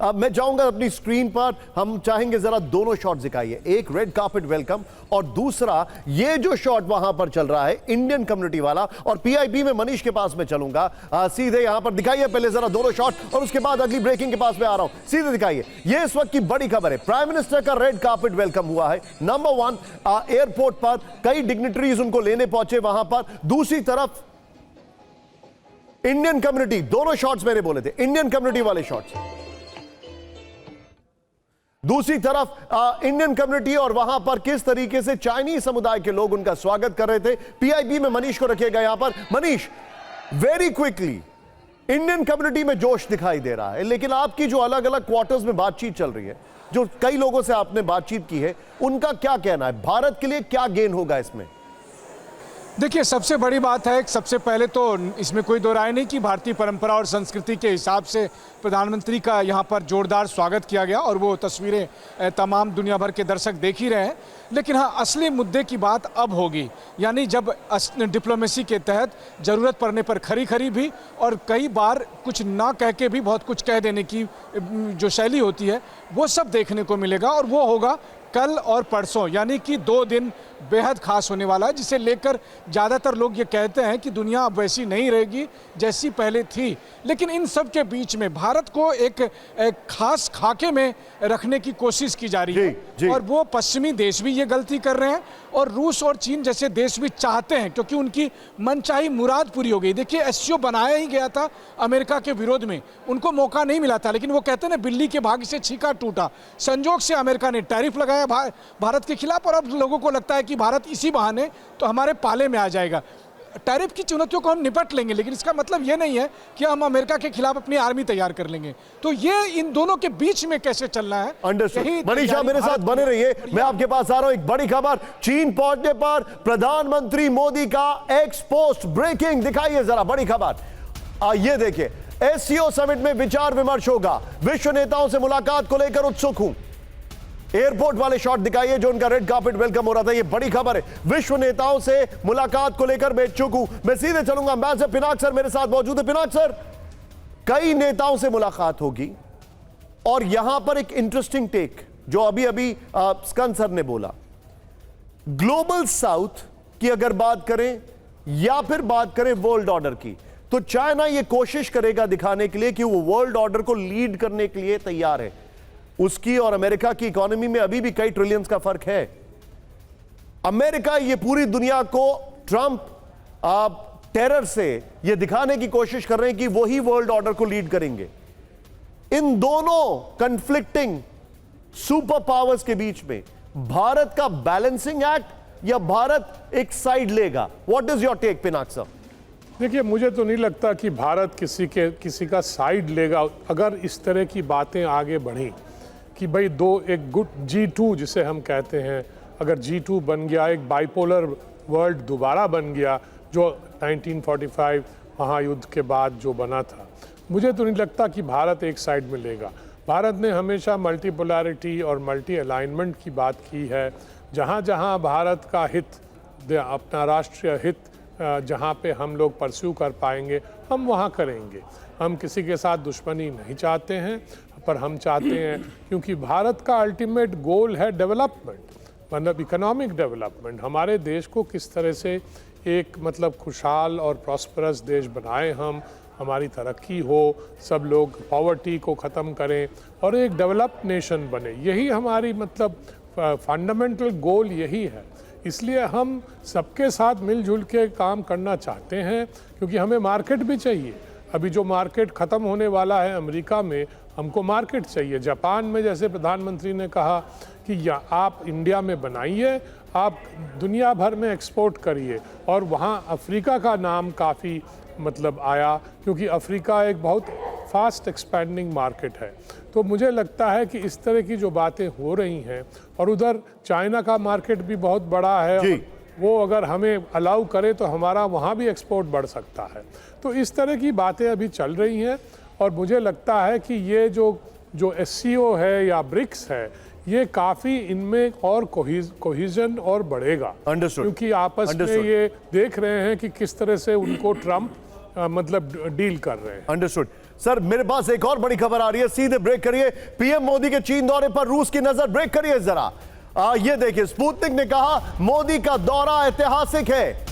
अब मैं चाहूंगा अपनी स्क्रीन पर हम चाहेंगे जरा दोनों शॉट दिखाइए, एक रेड कार्पेट वेलकम और दूसरा ये जो शॉट वहां पर चल रहा है इंडियन कम्युनिटी वाला। और पीआईबी में मनीष के पास में चलूंगा, सीधे यहां पर दिखाइए पहले जरा दोनों शॉट और उसके बाद अगली ब्रेकिंग के पास में आ रहा हूं। सीधे दिखाइए, ये इस वक्त की बड़ी खबर है, प्राइम मिनिस्टर का रेड कार्पेट वेलकम हुआ है। नंबर 1, एयरपोर्ट पर कई डिग्निटरीज उनको लेने पहुंचे वहां पर। दूसरी तरफ इंडियन कम्युनिटी, दोनों शॉट्स मैंने बोले थे इंडियन कम्युनिटी वाले शॉट्स। दूसरी तरफ इंडियन कम्युनिटी और वहां पर किस तरीके से चाइनीज समुदाय के लोग उनका स्वागत कर रहे थे। पीआईबी में मनीष को रखिएगा यहां पर। Manish, very quickly, Indian community में जोश दिखाई दे रहा है, लेकिन आपकी जो अलग अलग क्वार्टर्स में बातचीत चल रही है, जो कई लोगों से आपने बातचीत की है, उनका क्या कहना है, भारत के लिए क्या गेन होगा इसमें? देखिए, सबसे बड़ी बात है, सबसे पहले तो इसमें कोई दो राय नहीं कि भारतीय परंपरा और संस्कृति के हिसाब से प्रधानमंत्री का यहाँ पर जोरदार स्वागत किया गया और वो तस्वीरें तमाम दुनिया भर के दर्शक देख ही रहे हैं। लेकिन हाँ, असली मुद्दे की बात अब होगी, यानी जब डिप्लोमेसी के तहत ज़रूरत पड़ने पर खरी खरी भी और कई बार कुछ ना कह के भी बहुत कुछ कह देने की जो शैली होती है, वो सब देखने को मिलेगा। और वो होगा कल और परसों, यानी कि 2 दिन बेहद खास होने वाला है, जिसे लेकर ज़्यादातर लोग ये कहते हैं कि दुनिया अब वैसी नहीं रहेगी जैसी पहले थी। लेकिन इन सब के बीच में भारत को एक खास खाके में रखने की कोशिश की जा रही है और वो पश्चिमी देश भी ये गलती कर रहे हैं और रूस और चीन जैसे देश भी चाहते हैं, क्योंकि उनकी मनचाही मुराद पूरी हो गई। देखिए, एससीओ बनाया ही गया था अमेरिका के विरोध में, उनको मौका नहीं मिला था, लेकिन वो कहते हैं ना, बिल्ली के भाग्य से छीका टूटा। संजोग से अमेरिका ने टैरिफ लगाया भारत के खिलाफ और अब लोगों को लगता है कि भारत इसी बहाने तो हमारे पाले में आ जाएगा। टैरिफ की चुनौतियों को हम निपट लेंगे, लेकिन इसका मतलब ये नहीं है कि हम अमेरिका के खिलाफ अपनी आर्मी तैयार कर लेंगे। तो ये इन दोनों के बीच में कैसे चलना है। मनीषा, मेरे साथ बने रहिए, मैं आपके पास आ रहा हूं। एक बड़ी खबर, चीन पहुंचने पर प्रधानमंत्री मोदी का एक्स पोस्ट ब्रेकिंग, दिखाइए जरा बड़ी खबर। ये देखिए, एससीओ समिट में विचार विमर्श होगा, विश्व नेताओं से मुलाकात को लेकर उत्सुक हूं। एयरपोर्ट वाले शॉट दिखाइए जो उनका रेड कार्पेट वेलकम हो रहा था। ये बड़ी खबर है, विश्व नेताओं से मुलाकात को लेकर मैं इच्छुक हूं। मैं सीधे चलूंगा, एम्बेसडर पिनाक सर मेरे साथ मौजूद है। पिनाक सर, कई नेताओं से मुलाकात होगी और यहां पर एक इंटरेस्टिंग टेक जो अभी अभी स्कंद सर ने बोला, ग्लोबल साउथ की अगर बात करें या फिर बात करें वर्ल्ड ऑर्डर की, तो चाइना ये कोशिश करेगा दिखाने के लिए कि वो वर्ल्ड ऑर्डर को लीड करने के लिए तैयार है। उसकी और अमेरिका की इकोनॉमी में अभी भी कई ट्रिलियंस का फर्क है। अमेरिका ये पूरी दुनिया को ट्रंप टेरर से ये दिखाने की कोशिश कर रहे हैं कि वही वर्ल्ड ऑर्डर को लीड करेंगे। इन दोनों कन्फ्लिक्टिंग सुपर पावर्स के बीच में भारत का बैलेंसिंग एक्ट या भारत एक साइड लेगा? What is your take Pinak sir? देखिए, मुझे तो नहीं लगता कि भारत किसी का साइड लेगा। अगर इस तरह की बातें आगे बढ़ी कि भाई एक गुड G2 जिसे हम कहते हैं, अगर G2 बन गया, एक बाइपोलर वर्ल्ड दोबारा बन गया जो 1945 महायुद्ध के बाद जो बना था, मुझे तो नहीं लगता कि भारत एक साइड में लेगा। भारत ने हमेशा मल्टीपोलैरिटी और मल्टी अलाइनमेंट की बात की है। जहाँ जहाँ भारत का हित, अपना राष्ट्रीय हित जहाँ पे हम लोग परस्यू कर पाएंगे, हम वहाँ करेंगे। हम किसी के साथ दुश्मनी नहीं चाहते हैं, पर हम चाहते हैं, क्योंकि भारत का अल्टीमेट गोल है डेवलपमेंट, मतलब इकोनॉमिक डेवलपमेंट। हमारे देश को किस तरह से एक मतलब खुशहाल और प्रॉस्परस देश बनाएं हम, हमारी तरक्की हो, सब लोग पॉवर्टी को ख़त्म करें और एक डेवलप्ड नेशन बने, यही हमारी मतलब फंडामेंटल गोल यही है। इसलिए हम सबके साथ मिलजुल के काम करना चाहते हैं, क्योंकि हमें मार्केट भी चाहिए। अभी जो मार्केट ख़त्म होने वाला है अमेरिका में, हमको मार्केट चाहिए। जापान में जैसे प्रधानमंत्री ने कहा कि या आप इंडिया में बनाइए, आप दुनिया भर में एक्सपोर्ट करिए, और वहाँ अफ्रीका का नाम काफ़ी मतलब आया, क्योंकि अफ्रीका एक बहुत फास्ट एक्सपैंडिंग मार्केट है। तो मुझे लगता है कि इस तरह की जो बातें हो रही हैं, और उधर चाइना का मार्केट भी बहुत बड़ा है, वो अगर हमें अलाउ करे तो हमारा वहाँ भी एक्सपोर्ट बढ़ सकता है। तो इस तरह की बातें अभी चल रही हैं, और मुझे लगता है कि ये जो एससीओ है या ब्रिक्स है, ये काफ़ी इनमें और कोहिजन और बढ़ेगा, क्योंकि आपस में ये देख रहे हैं कि किस तरह से उनको ट्रंप मतलब डील कर रहे हैं। अंडरस्टूड। सर मेरे पास एक और बड़ी खबर आ रही है, सीधे ब्रेक करिए। पीएम मोदी के चीन दौरे पर रूस की नजर, ब्रेक करिए जरा। ये देखिए, स्पुतनिक ने कहा मोदी का दौरा ऐतिहासिक है।